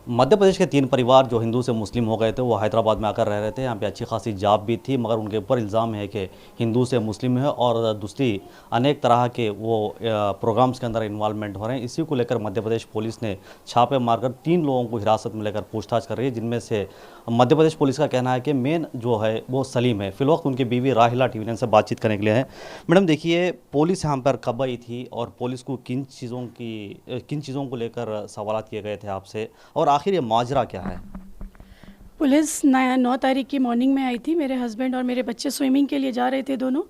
मध्य प्रदेश के 3 परिवार जो हिंदू से मुस्लिम हो गए थे वो हैदराबाद में आकर रह रहे थे। यहाँ पे अच्छी खासी जॉब भी थी, मगर उनके ऊपर इल्ज़ाम है कि हिंदू से मुस्लिम है और दूसरी अनेक तरह के वो प्रोग्राम्स के अंदर इन्वॉल्वमेंट हो रहे हैं। इसी को लेकर मध्य प्रदेश पुलिस ने छापे मारकर 3 लोगों को हिरासत में लेकर पूछताछ कर रही है, जिनमें से मध्य प्रदेश पुलिस का कहना है कि मेन जो है वो सलीम है। फिलवक्त उनकी बीवी राहिला टीवी से बातचीत करने के लिए है। मैडम देखिए, पुलिस यहाँ पर कब आई थी और पुलिस को किन चीज़ों को लेकर सवाल किए गए थे आपसे, और आखिर ये माजरा क्या है? पुलिस 9 तारीख की मॉर्निंग में आई थी। मेरे हस्बैंड और मेरे बच्चे स्विमिंग के लिए जा रहे थे दोनों।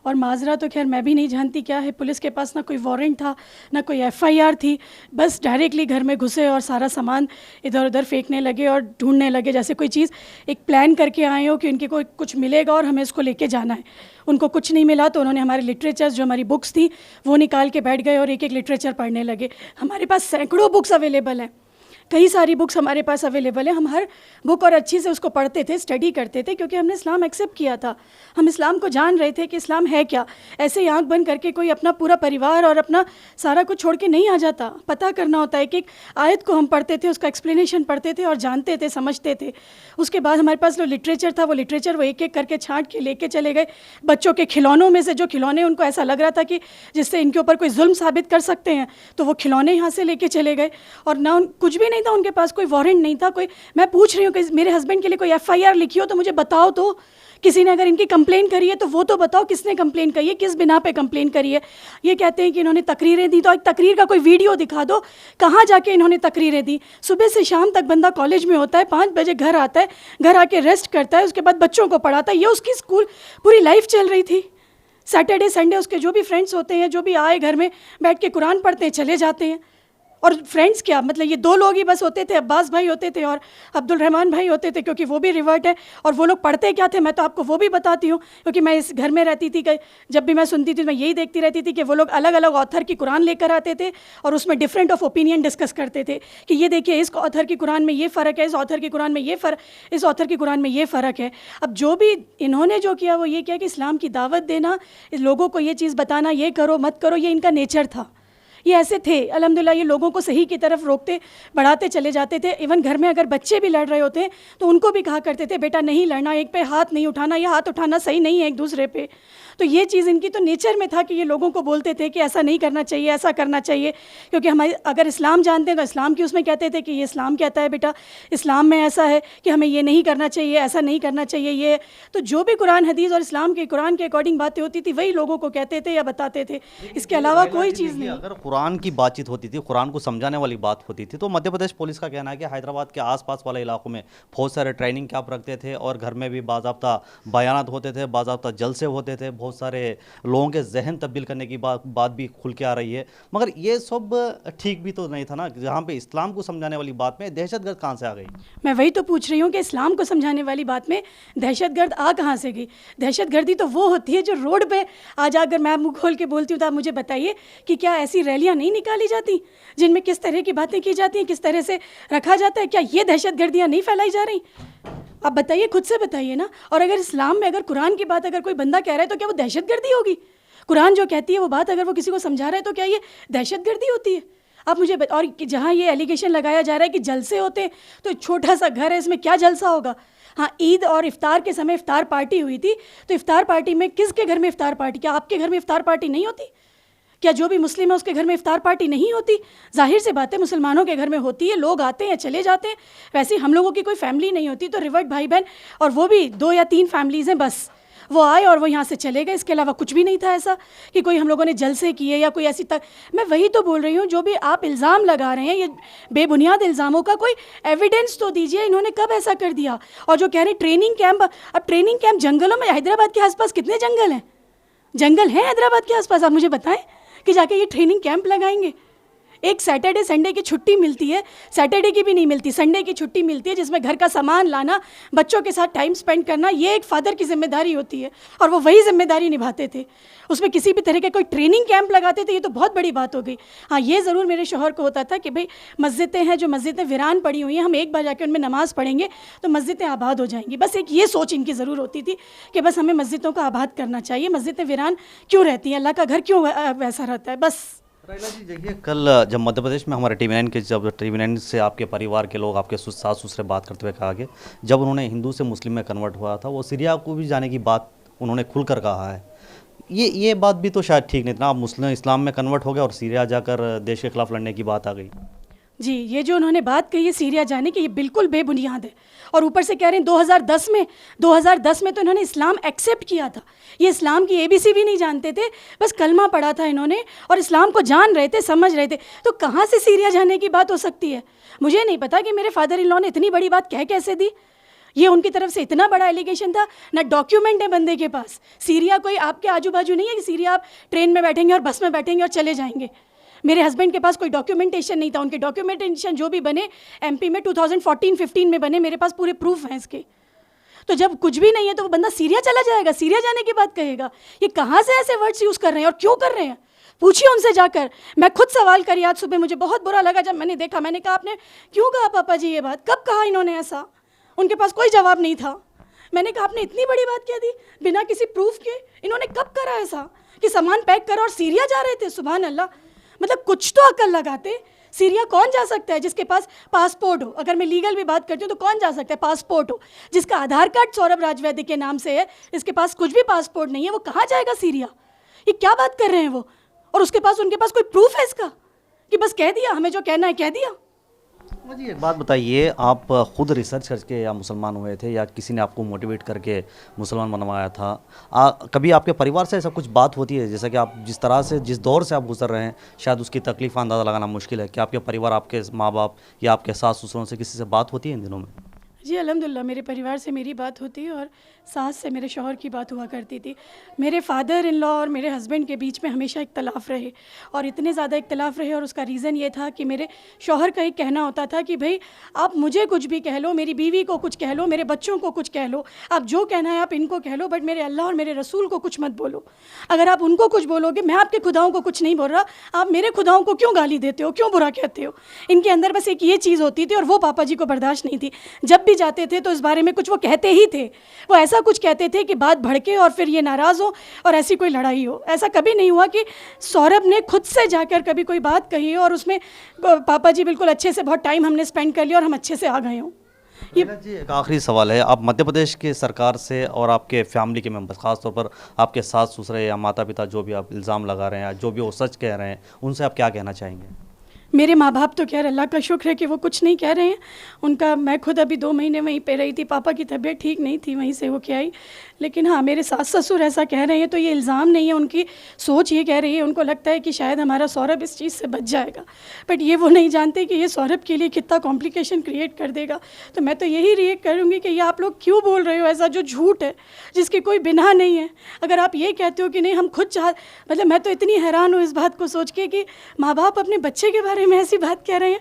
और माजरा तो खैर मैं भी नहीं जानती क्या है। पुलिस के पास ना कोई वारंट था, ना कोई एफआईआर थी। बस डायरेक्टली घर में घुसे और सारा सामान इधर उधर फेंकने लगे और ढूंढने लगे, जैसे कोई चीज़ एक प्लान करके आए हो कि उनके को कुछ मिलेगा और हमें इसको लेके जाना है। उनको कुछ नहीं मिला तो उन्होंने हमारे लिटरेचर्स, जो हमारी बुक्स थी, वो निकाल के बैठ गए और एक एक लिटरेचर पढ़ने लगे। हमारे पास सैकड़ों बुक्स अवेलेबल हैं, कई सारी बुक्स हमारे पास अवेलेबल है। हम हर बुक और अच्छी से उसको पढ़ते थे, स्टडी करते थे, क्योंकि हमने इस्लाम एक्सेप्ट किया था। हम इस्लाम को जान रहे थे कि इस्लाम है क्या। ऐसे ही आंख बंद करके कोई अपना पूरा परिवार और अपना सारा कुछ छोड़ के नहीं आ जाता। पता करना होता है कि एक आयत को हम पढ़ते थे, उसका एक्सप्लेनेशन पढ़ते थे और जानते थे, समझते थे। उसके बाद हमारे पास जो लिटरेचर था, वो लिटरेचर वो एक एक करके छाँट के लेके चले गए। बच्चों के खिलौनों में से जो खिलौने उनको ऐसा लग रहा था कि जिससे इनके ऊपर कोई जुल्म साबित कर सकते हैं, तो वो खिलौने यहाँ से लेके चले गए। और ना कुछ भी नहीं था उनके पास, कोई वारंट नहीं था। कोई, मैं पूछ रही हूँ कि मेरे हस्बैंड के लिए कोई एफआईआर लिखी हो तो मुझे बताओ। तो किसी ने अगर इनकी कंप्लेन करी है तो वो तो बताओ, किसने कंप्लेन करी है, किस बिना पे कंप्लेन करी है। ये कहते हैं कि इन्होंने तकरीरें दी, तो एक तकरीर का कोई वीडियो दिखा दो, कहाँ जाके इन्होंने तकरीरें दी। सुबह से शाम तक बंदा कॉलेज में होता है, 5 बजे घर आता है, घर आके रेस्ट करता है, उसके बाद बच्चों को पढ़ाता है। ये उसकी स्कूल पूरी लाइफ चल रही थी। सैटरडे संडे उसके जो भी फ्रेंड्स होते हैं, जो भी आए घर में बैठ के कुरान पढ़ते हैं, चले जाते हैं। और फ्रेंड्स क्या, मतलब ये 2 लोग ही बस होते थे। अब्बास भाई होते थे और अब्दुल रहमान भाई होते थे, क्योंकि वो भी रिवर्ट है। और वो लोग पढ़ते क्या थे मैं तो आपको वो भी बताती हूँ, क्योंकि मैं इस घर में रहती थी। जब भी मैं सुनती थी मैं यही देखती रहती थी कि वो लोग अलग अलग ऑथर की कुरान लेकर आते थे और उसमें डिफरेंट ऑफ ओपिनियन डिस्कस करते थे कि ये देखिए इस ऑथर की कुरान में ये फ़र्क है, इस ऑथर की कुरान में ये फ़र्क, इस ऑथर की कुरान में ये फ़र्क है। अब जो भी इन्होंने जो किया वो ये किया कि इस्लाम की दावत देना, लोगों को ये चीज़ बताना, ये करो मत करो, ये इनका नेचर था। ये ऐसे थे अल्हम्दुलिल्लाह, ये लोगों को सही की तरफ रोकते बढ़ाते चले जाते थे। इवन घर में अगर बच्चे भी लड़ रहे होते हैं तो उनको भी कहा करते थे, बेटा नहीं लड़ना, एक पे हाथ नहीं उठाना, ये हाथ उठाना सही नहीं है एक दूसरे पे। तो ये चीज़ इनकी तो नेचर में था कि ये लोगों को बोलते थे कि ऐसा नहीं करना चाहिए, ऐसा करना चाहिए। क्योंकि हमारे अगर इस्लाम जानते हैं तो इस्लाम की उसमें कहते थे कि ये इस्लाम कहता है बेटा, इस्लाम में ऐसा है कि हमें ये नहीं करना चाहिए, ऐसा नहीं करना चाहिए। ये तो जो भी कुरान हदीस और इस्लाम के कुरान के अकॉर्डिंग बातें होती थी वही लोगों को कहते थे या बताते थे। इसके अलावा कोई चीज़ नहीं। अगर कुरान की बातचीत होती थी, कुरान को समझाने वाली बात होती थी, तो मध्य प्रदेश पुलिस का कहना है कि हैदराबाद के आसपास वाले इलाकों में बहुत सारे ट्रेनिंग कैंप रखते थे और घर में भी बाज़ाब्ता बयानात होते थे, बाज़ाब्ता जलसे होते थे, बहुत सारे लोगों के जहन तब्दील करने की बात भी खुल के आ रही है। मगर ये सब ठीक भी तो नहीं था ना, जहाँ पे इस्लाम को समझाने वाली बात में दहशतगर्द कहाँ से आ गई? मैं वही तो पूछ रही हूँ कि इस्लाम को समझाने वाली बात में दहशतगर्द आ कहाँ से गई? दहशतगर्दी तो वो होती है जो रोड पे आज अगर मैं मुँह खोल के बोलती हूँ तो आप मुझे बताइए कि क्या ऐसी रैलियाँ नहीं निकाली जाती जिनमें किस तरह की बातें की जाती हैं, किस तरह से रखा जाता है? क्या ये दहशतगर्दियाँ नहीं फैलाई जा रही? आप बताइए, खुद से बताइए ना। और अगर इस्लाम में अगर कुरान की बात अगर कोई बंदा कह रहा है तो क्या वो दहशतगर्दी होगी? कुरान जो कहती है वो बात अगर वो किसी को समझा रहा है तो क्या ये दहशतगर्दी होती है? आप मुझे और जहाँ ये एलिगेशन लगाया जा रहा है कि जलसे होते हैं, तो छोटा सा घर है, इसमें क्या जलसा होगा? हाँ, ईद और इफ्तार के समय इफ्तार पार्टी हुई थी, तो इफ्तार पार्टी में किसके घर में इफ्तार पार्टी? क्या आपके घर में इफ्तार पार्टी नहीं होती? क्या जो भी मुस्लिम है उसके घर में इफ्तार पार्टी नहीं होती? जाहिर सी बात है मुसलमानों के घर में होती है, लोग आते हैं चले जाते हैं। वैसे ही हम लोगों की कोई फैमिली नहीं होती, तो रिवर्ट भाई बहन, और वो भी 2 या 3 फैमिलीज़ हैं बस। वो आए और वो यहाँ से चले गए, इसके अलावा कुछ भी नहीं था ऐसा कि कोई हम लोगों ने जलसे किए या कोई ऐसी तक। मैं वही तो बोल रही हूँ, जो भी आप इल्ज़ाम लगा रहे हैं ये बेबुनियाद इल्ज़ामों का कोई एविडेंस तो दीजिए, इन्होंने कब ऐसा कर दिया? और जो कह रहे हैं ट्रेनिंग कैंप, अब ट्रेनिंग कैंप जंगलों में, हैदराबाद के आसपास कितने जंगल हैं? जंगल हैं हैदराबाद के आसपास? आप मुझे बताएं कि जाके ये ट्रेनिंग कैंप लगाएंगे। एक सैटरडे संडे की छुट्टी मिलती है, सैटरडे की भी नहीं मिलती, संडे की छुट्टी मिलती है, जिसमें घर का सामान लाना, बच्चों के साथ टाइम स्पेंड करना, ये एक फादर की जिम्मेदारी होती है और वो वही जिम्मेदारी निभाते थे। उसमें किसी भी तरह के कोई ट्रेनिंग कैंप लगाते थे, ये तो बहुत बड़ी बात हो गई। हाँ, ये ज़रूर मेरे शौहर को होता था कि भाई मस्जिदें हैं, जो मस्जिदें वीरान पड़ी हुई हैं, हम एक बार जाके उनमें नमाज़ पढ़ेंगे तो मस्जिदें आबाद हो जाएंगी। बस एक ये सोच इनकी ज़रूर होती थी कि बस हमें मस्जिदों को आबाद करना चाहिए, मस्जिदें वीरान क्यों रहती हैं, अल्लाह का घर क्यों वैसा रहता है, बस। राइला जी देखिए, कल जब मध्य प्रदेश में हमारे टीवी 9 के जब टीवी 9 से आपके परिवार के लोग, आपके सास ससुर बात करते हुए कहा कि जब उन्होंने हिंदू से मुस्लिम में कन्वर्ट हुआ था, वो सीरिया को भी जाने की बात उन्होंने खुलकर कहा है। ये बात भी तो शायद ठीक नहीं था। आप मुस्लिम इस्लाम में कन्वर्ट हो गए और सीरिया जाकर देश के खिलाफ लड़ने की बात आ गई। जी, ये जो उन्होंने बात कही है सीरिया जाने की, ये बिल्कुल बेबुनियाद है। और ऊपर से कह रहे हैं 2010 में तो इन्होंने इस्लाम एक्सेप्ट किया था। ये इस्लाम की ABC भी नहीं जानते थे, बस कलमा पढ़ा था इन्होंने और इस्लाम को जान रहे थे, समझ रहे थे। तो कहाँ से सीरिया जाने की बात हो सकती है? मुझे नहीं पता कि मेरे फादर इन लॉ ने इतनी बड़ी बात कह कैसे दी। ये उनकी तरफ से इतना बड़ा एलिगेशन था। ना डॉक्यूमेंट है बंदे के पास। सीरिया कोई आपके आजू बाजू नहीं है कि सीरिया आप ट्रेन में बैठेंगे और बस में बैठेंगे और चले जाएंगे। मेरे हस्बैंड के पास कोई डॉक्यूमेंटेशन नहीं था। उनके डॉक्यूमेंटेशन जो भी बने MP में 2014-15 में बने, मेरे पास पूरे प्रूफ हैं इसके। तो जब कुछ भी नहीं है तो वो बंदा सीरिया चला जाएगा, सीरिया जाने की बात कहेगा? ये कहाँ से ऐसे वर्ड्स यूज़ कर रहे हैं और क्यों कर रहे हैं? पूछिए उनसे जाकर। मैं खुद सवाल करी आज सुबह, मुझे बहुत बुरा लगा जब मैंने देखा। मैंने कहा आपने क्यों कहा पापा जी ये बात? कब कहा इन्होंने ऐसा? उनके पास कोई जवाब नहीं था। मैंने कहा आपने इतनी बड़ी बात क्या दी बिना किसी प्रूफ के? इन्होंने कब करा ऐसा कि सामान पैक करो और सीरिया जा रहे थे? सुभान अल्लाह, मतलब कुछ तो अकल लगाते। सीरिया कौन जा सकता है जिसके पास पासपोर्ट हो? अगर मैं लीगल भी बात करती हूँ तो कौन जा सकता है? पासपोर्ट हो, जिसका आधार कार्ड सौरभ राजवैद्य के नाम से है, इसके पास कुछ भी पासपोर्ट नहीं है, वो कहाँ जाएगा सीरिया? ये क्या बात कर रहे हैं वो? और उनके पास कोई प्रूफ है इसका कि बस कह दिया, हमें जो कहना है कह दिया? जी एक बात बताइए, आप खुद रिसर्च करके या मुसलमान हुए थे या किसी ने आपको मोटिवेट करके मुसलमान बनवाया था? कभी आपके परिवार से ऐसा कुछ बात होती है, जैसा कि आप जिस तरह से जिस दौर से आप गुजर रहे हैं, शायद उसकी तकलीफ का अंदाज़ा लगाना मुश्किल है कि आपके परिवार, आपके माँ बाप या आपके सास ससुरों से किसी से बात होती है इन दिनों में? जी अल्हम्दुलिल्लाह, मेरे परिवार से मेरी बात होती है और सास से मेरे शौहर की बात हुआ करती थी। मेरे फादर इन लॉ और मेरे हस्बैंड के बीच में हमेशा इख्तलाफ रहे और इतने ज़्यादा इख्तलाफ रहे, और उसका रीज़न ये था कि मेरे शौहर का एक कहना होता था कि भाई आप मुझे कुछ भी कह लो, मेरी बीवी को कुछ कह लो, मेरे बच्चों को कुछ कह लो, आप जो कहना है आप इनको कह लो, बट मेरे अल्लाह और मेरे रसूल को कुछ मत बोलो। अगर आप उनको कुछ बोलोगे, मैं आपके खुदाओं को कुछ नहीं बोल रहा, आप मेरे खुदाओं को क्यों गाली देते हो, क्यों बुरा कहते हो? इनके अंदर बस एक ये चीज़ होती थी और वो पापा जी को बर्दाश्त नहीं थी। जब भी जाते थे तो इस बारे में कुछ वो कहते ही थे। वो ऐसा कुछ कहते थे कि बात भड़के और फिर ये नाराज़ हो और ऐसी कोई लड़ाई हो। ऐसा कभी नहीं हुआ कि सौरभ ने खुद से जाकर कभी कोई बात कही हो और उसमें पापा जी बिल्कुल अच्छे से बहुत टाइम हमने स्पेंड कर लिया और हम अच्छे से आ गए हों। जी एक आखिरी सवाल है, आप मध्य प्रदेश के सरकार से और आपके फैमिली के मेंबर्स, खासतौर पर आपके सास ससुर या माता पिता जो भी आप इल्ज़ाम लगा रहे हैं या जो भी वो सच कह रहे हैं, उनसे आप क्या कहना चाहेंगे? मेरे माँ बाप तो खैर अल्लाह का शुक्र है कि वो कुछ नहीं कह रहे हैं। उनका, मैं खुद अभी 2 महीने वहीं पे रही थी, पापा की तबीयत ठीक नहीं थी, वहीं से वो क्या आई। लेकिन हाँ, मेरे सास ससुर ऐसा कह रहे हैं तो ये इल्ज़ाम नहीं है, उनकी सोच ये कह रही है। उनको लगता है कि शायद हमारा सौरभ इस चीज़ से बच जाएगा, बट ये वो नहीं जानते कि ये सौरभ के लिए कितना कॉम्प्लिकेशन क्रिएट कर देगा। तो मैं तो यही रिएक्ट करूँगी कि ये आप लोग क्यों बोल रहे हो ऐसा जो झूठ है, जिसकी कोई बिना नहीं है। अगर आप ये कहते हो कि नहीं हम खुद मतलब मैं तो इतनी हैरान हूँ इस बात को सोच के कि माँ बाप अपने बच्चे के बारे में ऐसी बात कह रहे हैं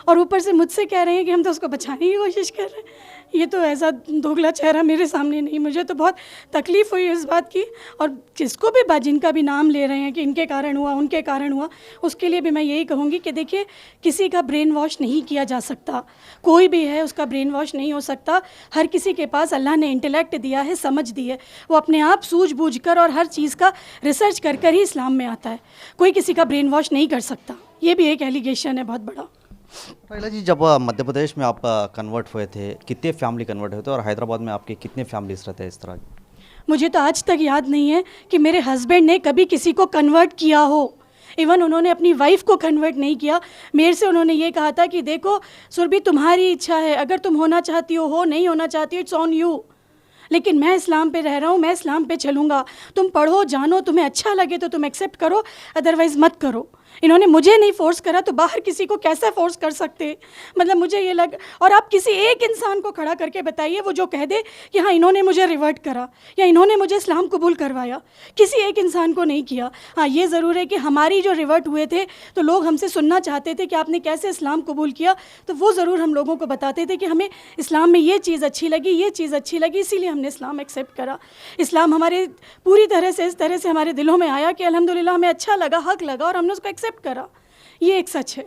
और ऊपर से मुझसे कह रहे हैं कि हम तो उसको बचाने की कोशिश कर रहे हैं। ये तो ऐसा दोगला चेहरा मेरे सामने नहीं। मुझे तो बहुत तकलीफ़ हुई इस बात की, और जिसको भी जिनका भी नाम ले रहे हैं कि इनके कारण हुआ, उनके कारण हुआ, उसके लिए भी मैं यही कहूँगी कि देखिए, किसी का ब्रेन वॉश नहीं किया जा सकता। कोई भी है उसका ब्रेन वॉश नहीं हो सकता। हर किसी के पास अल्लाह ने इंटेलेक्ट दिया है, समझ दी है, वो अपने आप सूझबूझ कर और हर चीज़ का रिसर्च कर कर ही इस्लाम में आता है। कोई किसी का ब्रेन वॉश नहीं कर सकता। ये भी एक एलिगेशन है बहुत बड़ा। राहिला जी, जब मध्य प्रदेश में आप कन्वर्ट हुए थे, कितने फैमिली कन्वर्ट हुए थे और हैदराबाद में आपके कितने फैमिलीज रहते हैं इस तरह? मुझे तो आज तक याद नहीं है कि मेरे हस्बैंड ने कभी किसी को कन्वर्ट किया हो। इवन उन्होंने अपनी वाइफ को कन्वर्ट नहीं किया। मेरे से उन्होंने ये कहा था कि देखो सुरभि, तुम्हारी इच्छा है, अगर तुम होना चाहती हो, नहीं होना चाहती हो, इट्स ऑन यू, लेकिन मैं इस्लाम पे रह रहा हूँ, मैं इस्लाम पे चलूँगा। तुम पढ़ो, जानो, तुम्हें अच्छा लगे तो तुम एक्सेप्ट करो, अदरवाइज़ मत करो। इन्होंने मुझे नहीं फोर्स करा तो बाहर किसी को कैसे फोर्स कर सकते? मतलब मुझे ये लग, और आप किसी एक इंसान को खड़ा करके बताइए वो जो कह दे कि हाँ इन्होंने मुझे रिवर्ट करा या इन्होंने मुझे इस्लाम कबूल करवाया। किसी एक इंसान को नहीं किया। हाँ, ये ज़रूर है कि हमारी जो रिवर्ट हुए थे तो लोग हमसे सुनना चाहते थे कि आपने कैसे इस्लाम कबूल किया, तो वो ज़रूर हम लोगों को बताते थे कि हमें इस्लाम में ये चीज़ अच्छी लगी, ये चीज़ अच्छी लगी, इसीलिए हमने इस्लाम एक्सेप्ट करा। इस्लाम हमारे पूरी तरह से इस तरह से हमारे दिलों में आया कि अल्हम्दुलिल्लाह हमें अच्छा लगा, हक लगा और हमने उसको एक्सेप्ट करा। ये एक सच है।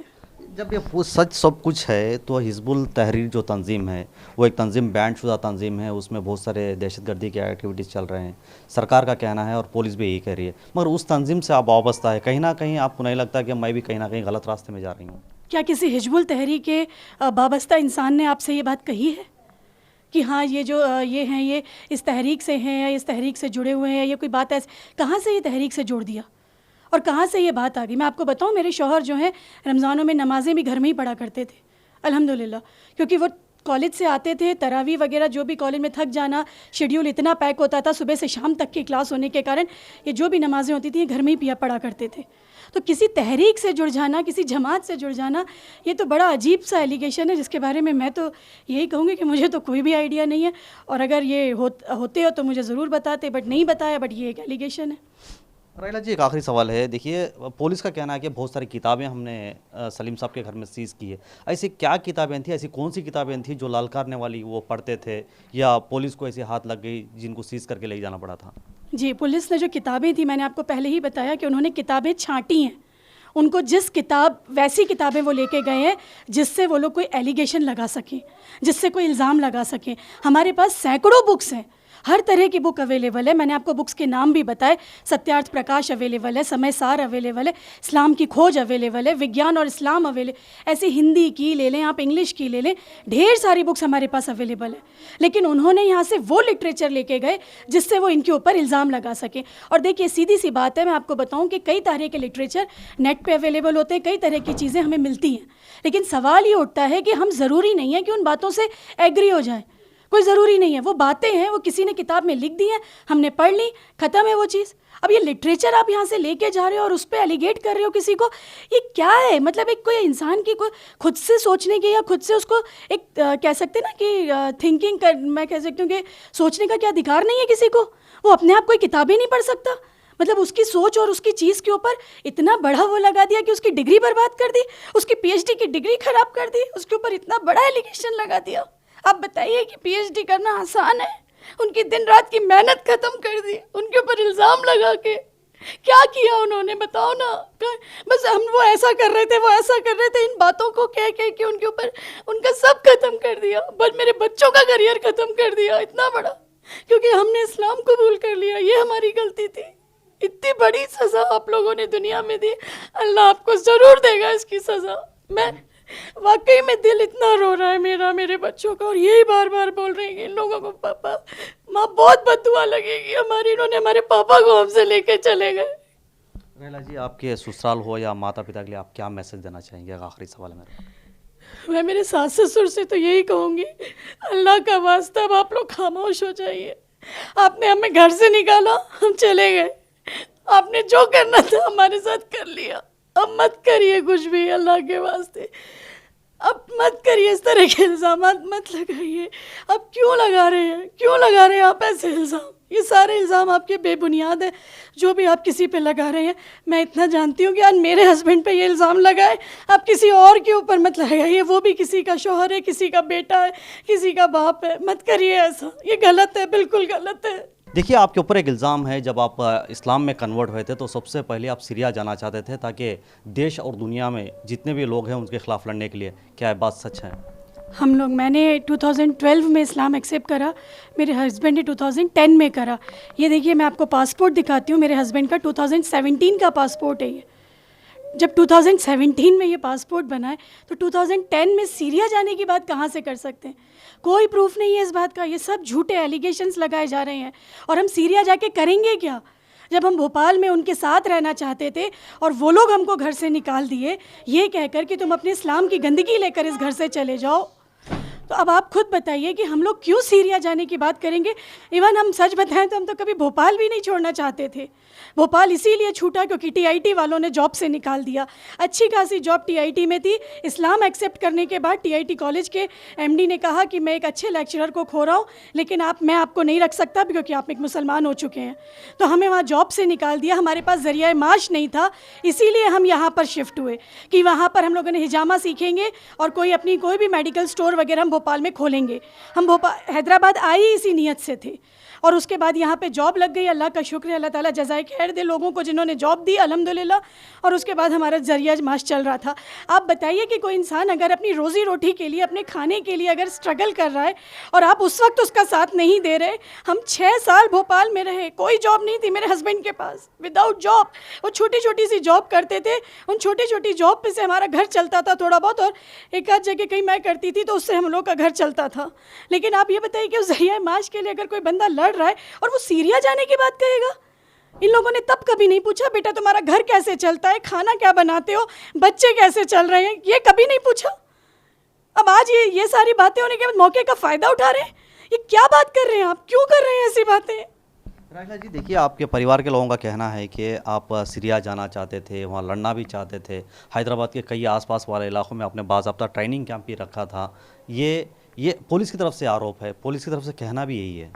जब ये सच सब कुछ है तो हिजबुल तहरीर जो तंजीम है वो एक तंजीम बैंडशुदा तंजीम है, उसमें बहुत सारे दहशतगर्दी के एक्टिविटीज़ चल रहे हैं, सरकार का कहना है और पुलिस भी यही कह रही है, मगर उस तंजीम से आप वाबस्ता है, कहीं ना कहीं आपको नहीं लगता कि मैं भी कहीं ना कहीं गलत रास्ते में जा रही हूँ? क्या किसी हिजबुल तहरीक के वाबस्ता इंसान ने आपसे ये बात कही है कि हाँ ये जो ये हैं ये इस तहरीक से हैं या इस तहरीक से जुड़े हुए हैं, ये कोई बात ऐसी कहाँ से ये तहरीक से जोड़ दिया और कहाँ से ये बात आ गई? मैं आपको बताऊँ, मेरे शौहर जो हैं रमज़ानों में नमाज़ें भी घर में ही पढ़ा करते थे अल्हम्दुलिल्लाह, क्योंकि वो कॉलेज से आते थे, तरावी वगैरह जो भी कॉलेज में थक जाना, शेड्यूल इतना पैक होता था सुबह से शाम तक की क्लास होने के कारण ये जो भी नमाज़ें होती थी ये घर में ही पढ़ा करते थे। तो किसी तहरीक से जुड़ जाना, किसी जमात से जुड़ जाना, ये तो बड़ा अजीब सा एलिगेशन है जिसके बारे में मैं तो यही कहूँगी कि मुझे तो कोई भी आइडिया नहीं है, और अगर ये होते हो तो मुझे ज़रूर बताते, बट नहीं बताया, बट ये एक एलिगेशन है। राइला जी, एक आखिरी सवाल है, देखिए पुलिस का कहना है कि बहुत सारी किताबें हमने सलीम साहब के घर में सीज़ की है, ऐसी क्या किताबें थी, ऐसी कौन सी किताबें थी जो ललकारने वाली वो पढ़ते थे या पुलिस को ऐसी हाथ लग गई जिनको सीज़ करके ले जाना पड़ा था? जी, पुलिस ने जो किताबें थी, मैंने आपको पहले ही बताया कि उन्होंने किताबें छांटी हैं, उनको जिस किताब वैसी किताबें वो लेके गए हैं जिससे वो लोग कोई एलिगेशन लगा सकें, जिससे कोई इल्ज़ाम लगा सकें। हमारे पास सैकड़ों बुक्स हैं, हर तरह की बुक अवेलेबल है, मैंने आपको बुक्स के नाम भी बताए, सत्यार्थ प्रकाश अवेलेबल है, समय सार अवेलेबल है, इस्लाम की खोज अवेलेबल है, विज्ञान और इस्लाम अवेलेबल, ऐसे हिंदी की ले लें आप, इंग्लिश की ले लें, ढेर सारी बुक्स हमारे पास अवेलेबल है। लेकिन उन्होंने यहाँ से वो लिटरेचर लेके गए जिससे वो इनके ऊपर इल्ज़ाम लगा सकें। और देखिए सीधी सी बात है, मैं आपको बताऊँ कि कई तरह के लिटरेचर नेट पर अवेलेबल होते हैं, कई तरह की चीज़ें हमें मिलती हैं, लेकिन सवाल ये उठता है कि हम ज़रूरी नहीं है कि उन बातों से एग्री हो जाएँ, कोई ज़रूरी नहीं है, वो बातें हैं, वो किसी ने किताब में लिख दी हैं, हमने पढ़ ली, ख़त्म है वो चीज़। अब ये लिटरेचर आप यहाँ से लेके जा रहे हो और उस पर एलिगेट कर रहे हो किसी को, ये क्या है? मतलब एक कोई इंसान की कोई खुद से सोचने की या खुद से उसको एक कह सकते हैं ना कि थिंकिंग कर, मैं कह सकती हूँ कि सोचने का क्या अधिकार नहीं है किसी को? वो अपने आप कोई किताबें नहीं पढ़ सकता? मतलब उसकी सोच और उसकी चीज़ के ऊपर इतना बड़ा वो लगा दिया कि उसकी डिग्री बर्बाद कर दी, उसकी PhD की डिग्री ख़राब कर दी, उसके ऊपर इतना बड़ा एलिगेशन लगा दिया। आप बताइए कि PhD करना आसान है? उनकी दिन रात की मेहनत ख़त्म कर दी, उनके ऊपर इल्ज़ाम लगा के। क्या किया उन्होंने, बताओ ना? बस हम वो ऐसा कर रहे थे, वो ऐसा कर रहे थे, इन बातों को कह कह के उनके ऊपर उनका सब ख़त्म कर दिया, बस मेरे बच्चों का करियर ख़त्म कर दिया, इतना बड़ा, क्योंकि हमने इस्लाम कबूल कर लिया, ये हमारी गलती थी। इतनी बड़ी सज़ा आप लोगों ने दुनिया में दी, अल्लाह आपको ज़रूर देगा इसकी सज़ा। मैं वाकई में दिल इतना रो रहा है मेरा, मेरे बच्चों का, और यही बार बार बोल रहे हैं कि इन लोगों को पापा माँ बहुत बददुआ लगेगी हमारी, इन्होंने हमारे पापा को हमसे लेके चले गए। राइला जी, आपके ससुराल हो या माता पिता के लिए आप क्या मैसेज देना चाहेंगे? आखिरी सवाल है मेरा। मैं मेरे सास ससुर से तो यही कहूँगी, अल्लाह का वास्ता अब आप लोग खामोश हो जाइए। आपने हमें घर से निकाला, हम चले गए, आपने जो करना था हमारे साथ कर लिया, अब मत करिए कुछ भी, अल्लाह के वास्ते अब मत करिए, इस तरह के इल्ज़ाम मत लगाइए। अब क्यों लगा रहे हैं आप ऐसे इल्ज़ाम? ये सारे इल्ज़ाम आपके बेबुनियाद हैं, जो भी आप किसी पे लगा रहे हैं। मैं इतना जानती हूँ कि आज मेरे हस्बैंड पे ये इल्ज़ाम लगाए, आप किसी और के ऊपर मत लगाइए, वो भी किसी का शौहर है, किसी का बेटा है, किसी का बाप है, मत करिए ऐसा, ये गलत है, बिल्कुल गलत है। देखिए, आपके ऊपर एक इल्ज़ाम है, जब आप इस्लाम में कन्वर्ट हुए थे तो सबसे पहले आप सीरिया जाना चाहते थे ताकि देश और दुनिया में जितने भी लोग हैं उनके खिलाफ लड़ने के लिए। क्या ये बात सच है? मैंने 2012 में इस्लाम एक्सेप्ट करा, मेरे हस्बैंड ने 2010 में करा। ये देखिए, मैं आपको पासपोर्ट दिखाती हूँ, मेरे हस्बैंड का 2017 का पासपोर्ट है ये। जब 2017 में ये पासपोर्ट बना है तो 2010 में सीरिया जाने की बात कहाँ से कर सकते हैं? कोई प्रूफ नहीं है इस बात का, ये सब झूठे एलिगेशंस लगाए जा रहे हैं। और हम सीरिया जाके करेंगे क्या, जब हम भोपाल में उनके साथ रहना चाहते थे और वो लोग हमको घर से निकाल दिए ये कहकर कि तुम अपने इस्लाम की गंदगी लेकर इस घर से चले जाओ। तो अब आप खुद बताइए कि हम लोग क्यों सीरिया जाने की बात करेंगे? इवन हम सच बताएं तो हम तो कभी भोपाल भी नहीं छोड़ना चाहते थे। भोपाल इसीलिए छूटा क्योंकि TIT वालों ने जॉब से निकाल दिया। अच्छी खासी जॉब TIT में थी। इस्लाम एक्सेप्ट करने के बाद TIT कॉलेज के MD ने कहा कि मैं एक अच्छे लेक्चरर को खो रहा हूँ, लेकिन मैं आपको नहीं रख सकता क्योंकि आप एक मुसलमान हो चुके हैं। तो हमें वहाँ जॉब से निकाल दिया। हमारे पास ज़रिया माश नहीं था, इसीलिए हम यहाँ पर शिफ्ट हुए कि वहाँ पर हम लोगों ने हिजामा सीखेंगे और कोई भी मेडिकल स्टोर वगैरह हम भोपाल में खोलेंगे। हम हैदराबाद आए इसी नीयत से थे और उसके बाद यहाँ पे जॉब लग गई। अल्लाह का शुक्र है, अल्लाह ताला जज़ाए खैर दे लोगों को जिन्होंने जॉब दी, अल्हम्दुलिल्लाह। और उसके बाद हमारा जरिया माश चल रहा था। आप बताइए कि कोई इंसान अगर अपनी रोज़ी रोटी के लिए, अपने खाने के लिए अगर स्ट्रगल कर रहा है और आप उस वक्त उसका साथ नहीं दे रहे। हम 6 साल भोपाल में रहे, कोई जॉब नहीं थी मेरे हस्बैंड के पास, विदाउट जॉब। वो छोटी छोटी सी जॉब करते थे, उन छोटी छोटी जॉब पे से हमारा घर चलता था थोड़ा बहुत, और एक आध जगह कहीं मैं करती थी तो उससे हम लोग का घर चलता था। लेकिन आप ये बताइए कि उस जरिया माश के लिए अगर कोई बंदा लड़ रहा है और वो सीरिया जाने की बात कहेगा। इन लोगों ने तब कभी नहीं पूछा बेटा तुम्हारा घर कैसे चलता है, खाना क्या बनाते हो, बच्चे कैसे चल रहे हैं, ये कभी नहीं पूछा। अब आज ये सारी बातें होने के बाद मौके का फ़ायदा उठा रहे हैं। ये क्या बात कर रहे हैं आप, क्यों कर रहे हैं ऐसी बातें? राहिला जी, देखिए, आपके परिवार के लोगों का कहना है कि आप सीरिया जाना चाहते थे, वहाँ लड़ना भी चाहते थे। हैदराबाद के कई आसपास वाले इलाकों में आपने बाज़ाब्ता ट्रेनिंग कैंप भी रखा था। ये पुलिस की तरफ से आरोप है, पुलिस की तरफ से कहना भी यही है।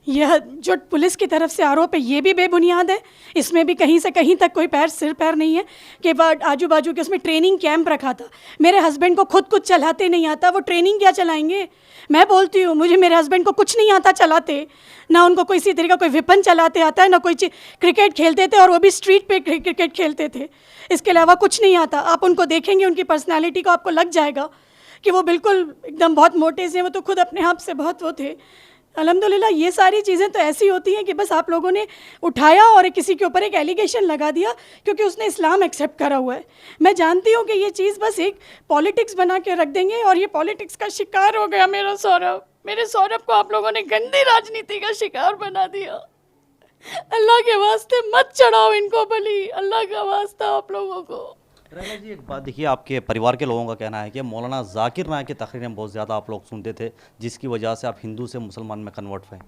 यह जो पुलिस की तरफ से आरोप है ये भी बेबुनियाद है। इसमें भी कहीं से कहीं तक कोई सिर पैर नहीं है कि आजू बाजू के उसमें ट्रेनिंग कैंप रखा था। मेरे हस्बैंड को खुद कुछ चलाते नहीं आता, वो ट्रेनिंग क्या चलाएंगे? मैं बोलती हूँ मेरे हस्बैंड को कुछ नहीं आता चलाते, ना उनको कोई इसी तरीका कोई वेपन चलाते आता है, ना कोई क्रिकेट खेलते थे, और वो भी स्ट्रीट पे क्रिकेट खेलते थे। इसके अलावा कुछ नहीं आता। आप उनको देखेंगे, उनकी पर्सनैलिटी को आपको लग जाएगा कि वो बिल्कुल एकदम बहुत मोटे से, वो तो खुद अपने आप से बहुत वो थे। अल्हम्दुलिल्लाह ये सारी चीज़ें तो ऐसी होती हैं कि बस आप लोगों ने उठाया और किसी के ऊपर एक एलिगेशन लगा दिया क्योंकि उसने इस्लाम एक्सेप्ट करा हुआ है। मैं जानती हूँ कि ये चीज़ बस एक पॉलिटिक्स बना के रख देंगे, और ये पॉलिटिक्स का शिकार हो गया मेरा सौरभ। मेरे सौरभ को आप लोगों ने गंदी राजनीति का शिकार बना दिया। अल्लाह के वास्ते मत चढ़ाओ इनको बलि, अल्लाह का वास्ता आप लोगों को। राहिला जी, एक बात देखिए, आपके परिवार के लोगों का कहना है कि मौलाना जाकिर नायक की तकरीरें बहुत ज़्यादा आप लोग सुनते थे, जिसकी वजह से आप हिंदू से मुसलमान में कन्वर्ट हुए।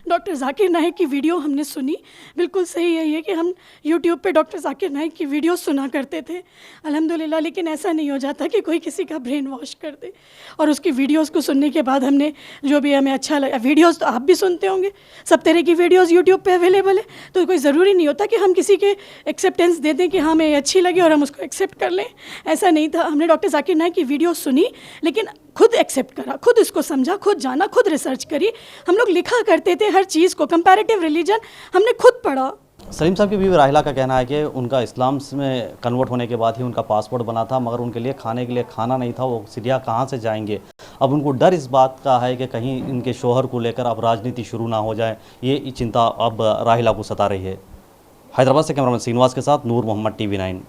डॉक्टर जाकिर नाइक की वीडियो हमने सुनी, बिल्कुल सही है ये कि हम यूट्यूब पे डॉक्टर जाकिर नाइक की वीडियो सुना करते थे अल्हम्दुलिल्लाह। लेकिन ऐसा नहीं हो जाता कि कोई किसी का ब्रेन वॉश कर दे। और उसकी वीडियोस को सुनने के बाद हमने जो भी हमें अच्छा लगा, वीडियोस तो आप भी सुनते होंगे, सब तरह की वीडियोस यूट्यूब पे अवेलेबल है, तो कोई ज़रूरी नहीं होता कि हम किसी के एक्सेप्टेंस दे दें कि हमें अच्छी लगी और हम उसको एक्सेप्ट कर लें। ऐसा नहीं था। हमने डॉक्टर जाकिर नाइक की वीडियो सुनी, लेकिन खुद एक्सेप्ट करा, खुद इसको समझा, खुद जाना, खुद रिसर्च करी। हम लोग लिखा करते थे हर चीज़ को, कंपैरेटिव रिलीजन हमने खुद पढ़ा। सलीम साहब की बीवी राहिला का कहना है कि उनका इस्लाम में कन्वर्ट होने के बाद ही उनका पासपोर्ट बना था, मगर उनके लिए खाने के लिए खाना नहीं था। वो सीरिया कहाँ से जाएंगे? अब उनको डर इस बात का है कि कहीं इनके शोहर को लेकर अब राजनीति शुरू ना हो जाए। ये चिंता अब राहिला को सता रही है। हैदराबाद से कैमरामैन श्रीनिवास के साथ नूर मोहम्मद, TV9।